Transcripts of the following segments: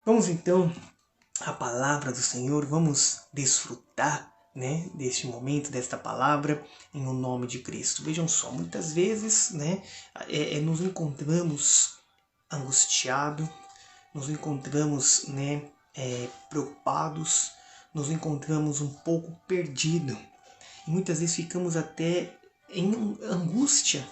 Vamos então à palavra do Senhor, vamos desfrutar, deste momento, desta palavra, em o nome de Cristo. Vejam só, muitas vezes, nos encontramos angustiados, nos encontramos, preocupados, nos encontramos um pouco perdidos. E muitas vezes ficamos até em angústia,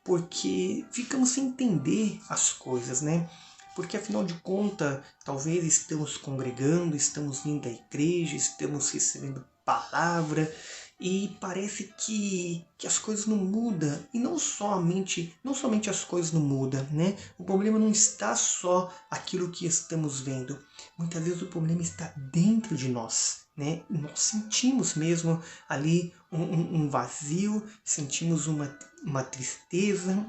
porque ficamos sem entender as coisas, Porque afinal de contas, talvez estamos congregando, estamos vindo à igreja, estamos recebendo palavra e parece que as coisas não mudam. E não somente as coisas não mudam, O problema não está só aquilo que estamos vendo. Muitas vezes o problema está dentro de nós, Nós sentimos mesmo ali um vazio, sentimos uma tristeza,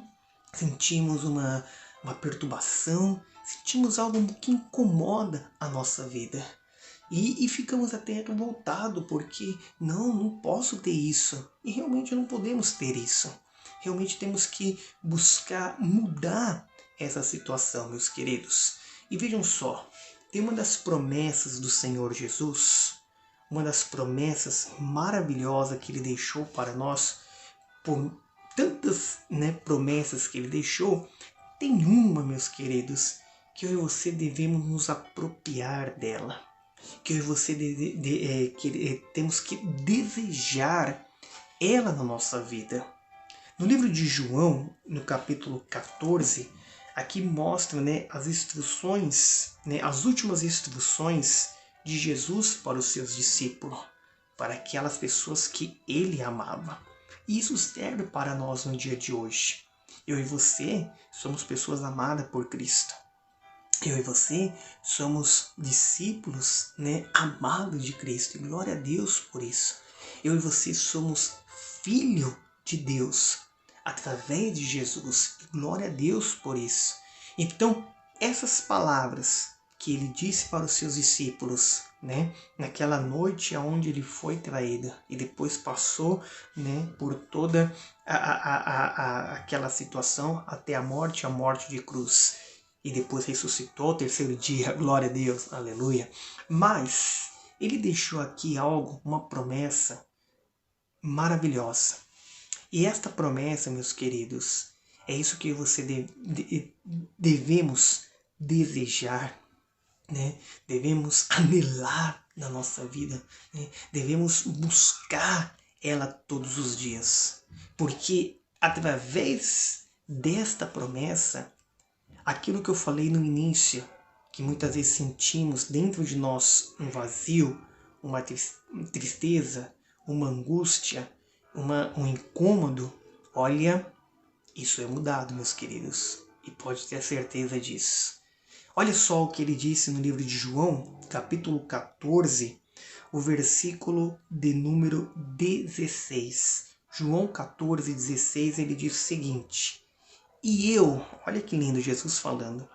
sentimos uma perturbação, sentimos algo que incomoda a nossa vida. E ficamos até revoltados porque não posso ter isso. E realmente não podemos ter isso. Realmente temos que buscar mudar essa situação, meus queridos. E vejam só, tem uma das promessas do Senhor Jesus, uma das promessas maravilhosas que Ele deixou para nós, por tantas promessas que Ele deixou, tem uma, meus queridos, que eu e você devemos nos apropriar dela. Que eu e você temos que desejar ela na nossa vida. No livro de João, no capítulo 14, aqui mostra as instruções, as últimas instruções de Jesus para os seus discípulos, para aquelas pessoas que Ele amava. E isso serve para nós no dia de hoje. Eu e você somos pessoas amadas por Cristo. Eu e você somos discípulos, amados de Cristo. E glória a Deus por isso. Eu e você somos filho de Deus através de Jesus. E glória a Deus por isso. Então, essas palavras que ele disse para os seus discípulos, naquela noite onde ele foi traído e depois passou, por toda aquela situação até a morte de cruz. E depois ressuscitou ao terceiro dia, glória a Deus, aleluia. Mas ele deixou aqui uma promessa maravilhosa. E esta promessa, meus queridos, é isso que você devemos desejar, Devemos anelar na nossa vida, Devemos buscar ela todos os dias. Porque através desta promessa, aquilo que eu falei no início, que muitas vezes sentimos dentro de nós um vazio, uma tristeza, uma angústia, um incômodo, olha, isso é mudado, meus queridos, e pode ter certeza disso. Olha só o que ele disse no livro de João, capítulo 14, o versículo de número 16. João 14, 16, ele diz o seguinte: E eu, olha que lindo Jesus falando,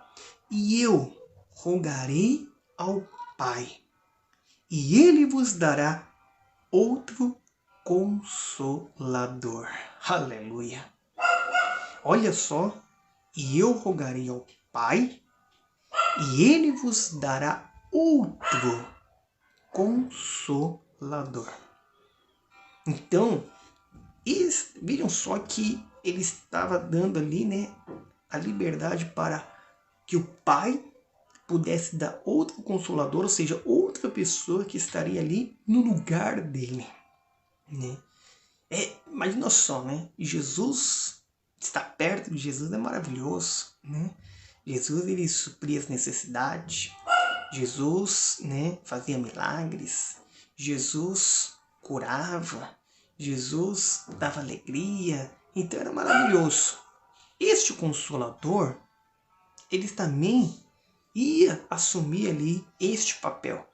e eu rogarei ao Pai, e Ele vos dará outro Consolador. Aleluia. Olha só, e eu rogarei ao Pai, e Ele vos dará outro Consolador. Então, vejam só que ele estava dando ali, a liberdade para que o Pai pudesse dar outro Consolador, ou seja, outra pessoa que estaria ali no lugar dele, Imagina só, Jesus, estar perto de Jesus é maravilhoso, Jesus, ele supria as necessidades, Jesus, fazia milagres, Jesus curava, Jesus dava alegria, então era maravilhoso. Este Consolador, ele também ia assumir ali este papel,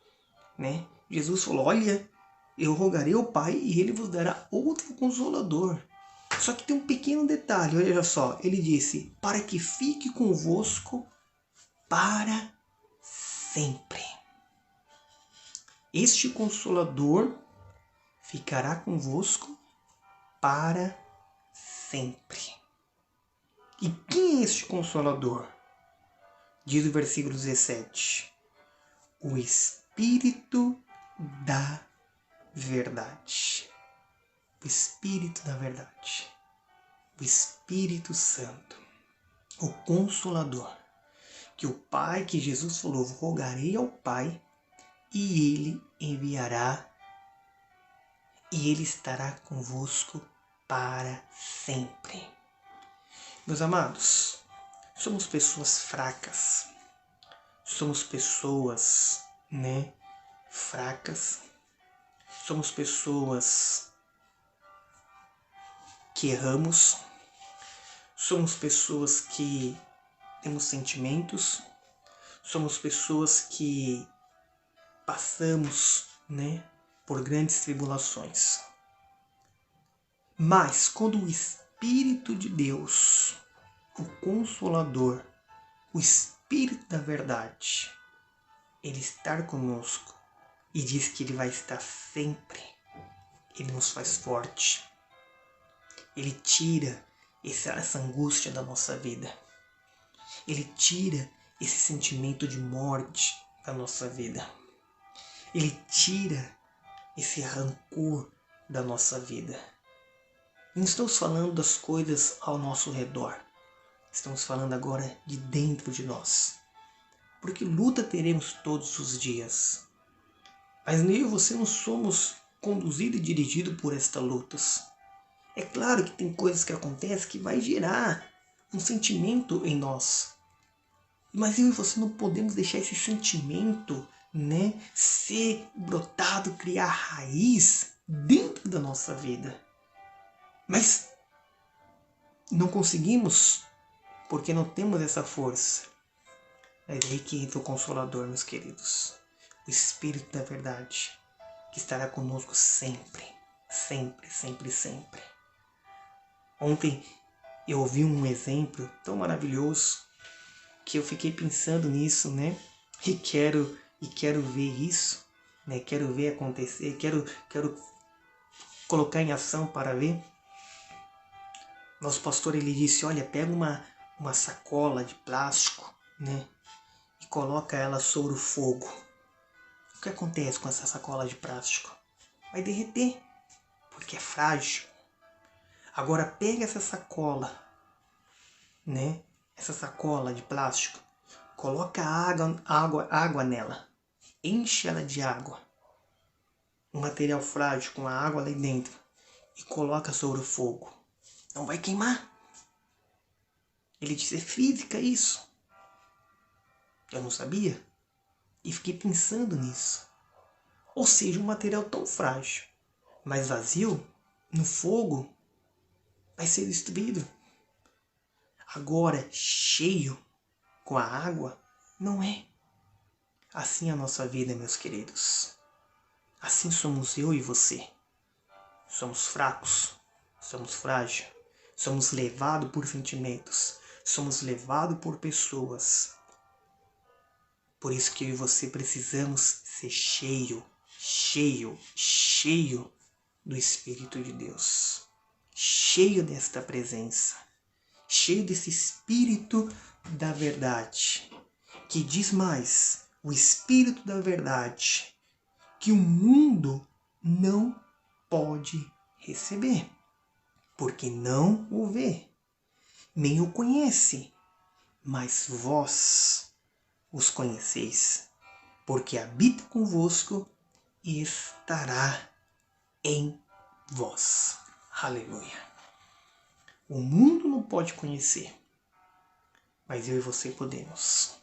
Jesus falou, olha, eu rogarei ao Pai e Ele vos dará outro Consolador. Só que tem um pequeno detalhe, olha só, ele disse, para que fique convosco para sempre. Este Consolador ficará convosco para sempre. E quem é este Consolador? Diz o versículo 17. o Espírito da verdade. O Espírito da verdade. O Espírito Santo. O Consolador. Que o Pai, que Jesus falou, rogarei ao Pai e Ele enviará e Ele estará convosco para sempre. Meus amados, somos pessoas fracas. Somos pessoas, fracas. Somos pessoas que erramos. Somos pessoas que temos sentimentos. Somos pessoas que passamos, por grandes tribulações. Mas quando o Espírito de Deus, o Consolador, o Espírito da verdade, Ele está conosco e diz que Ele vai estar sempre, Ele nos faz forte. Ele tira essa angústia da nossa vida. Ele tira esse sentimento de morte da nossa vida. Ele tira esse rancor da nossa vida. Não estamos falando das coisas ao nosso redor. Estamos falando agora de dentro de nós. Porque luta teremos todos os dias. Mas nem eu e você não somos conduzidos e dirigidos por estas lutas. É claro que tem coisas que acontecem que vai gerar um sentimento em nós. Mas eu e você não podemos deixar esse sentimento, ser brotado, criar raiz dentro da nossa vida. Mas não conseguimos porque não temos essa força. É aí que entra o Consolador, meus queridos. O Espírito da verdade, que estará conosco sempre, sempre, sempre, sempre. Ontem eu ouvi um exemplo tão maravilhoso que eu fiquei pensando nisso, E quero ver isso, Quero ver acontecer, quero colocar em ação para ver. Nosso pastor, ele disse, olha, pega uma sacola de plástico, e coloca ela sobre o fogo. O que acontece com essa sacola de plástico? Vai derreter, porque é frágil. Agora pega essa sacola, Essa sacola de plástico, coloca água nela, enche ela de água, um material frágil com a água lá dentro, e coloca sobre o fogo. Não vai queimar. Ele disse, é física isso. Eu não sabia. E fiquei pensando nisso. Ou seja, um material tão frágil, mas vazio, no fogo, vai ser destruído. Agora, cheio com a água, não é. Assim é a nossa vida, meus queridos. Assim somos eu e você. Somos fracos, somos frágeis, somos levados por sentimentos, somos levados por pessoas. Por isso que eu e você precisamos ser cheio do Espírito de Deus. Cheio desta presença. Cheio desse Espírito da verdade. Que diz mais, o Espírito da verdade, que o mundo não pode receber, porque não o vê, nem o conhece, mas vós os conheceis, porque habita convosco e estará em vós. Aleluia. O mundo não pode conhecer, mas eu e você podemos,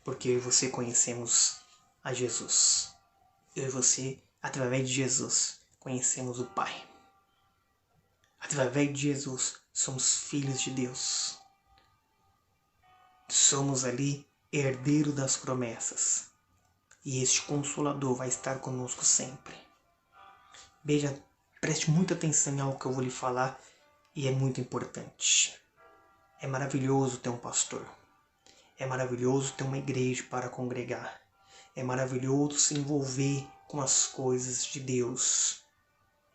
porque eu e você conhecemos a Jesus. Eu e você, através de Jesus, conhecemos o Pai. Através de Jesus, somos filhos de Deus. Somos ali herdeiros das promessas. E este Consolador vai estar conosco sempre. Veja, preste muita atenção em algo que eu vou lhe falar e é muito importante. É maravilhoso ter um pastor. É maravilhoso ter uma igreja para congregar. É maravilhoso se envolver com as coisas de Deus.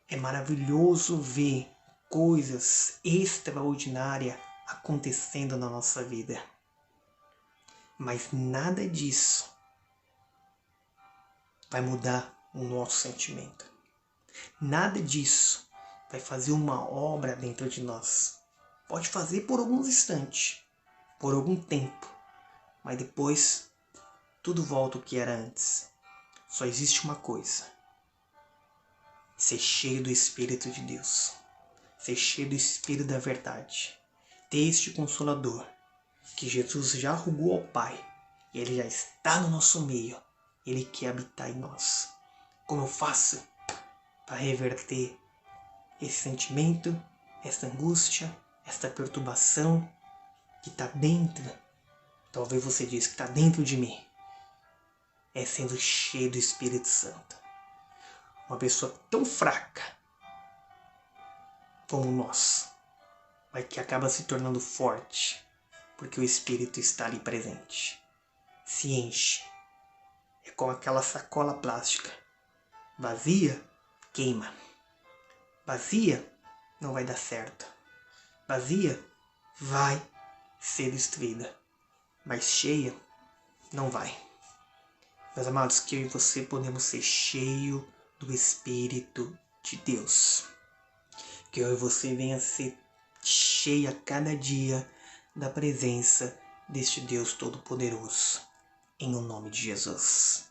É maravilhoso ver coisas extraordinárias acontecendo na nossa vida. Mas nada disso vai mudar o nosso sentimento. Nada disso vai fazer uma obra dentro de nós. Pode fazer por alguns instantes, por algum tempo, mas depois tudo volta ao que era antes. Só existe uma coisa: ser cheio do Espírito de Deus, ser cheio do Espírito da verdade, ter este Consolador, que Jesus já rogou ao Pai, e Ele já está no nosso meio, Ele quer habitar em nós. Como eu faço para reverter esse sentimento, essa angústia, essa perturbação que está dentro? Talvez você diz que está dentro de mim. É sendo cheio do Espírito Santo. Uma pessoa tão fraca como nós, mas que acaba se tornando forte, porque o Espírito está ali presente. Se enche. É como aquela sacola plástica. Vazia, queima. Vazia, não vai dar certo. Vazia, vai ser destruída. Mas cheia, não vai. Meus amados, que eu e você podemos ser cheios do Espírito de Deus. Que eu e você venha ser cheia a cada dia da presença deste Deus Todo-Poderoso. Em o nome de Jesus.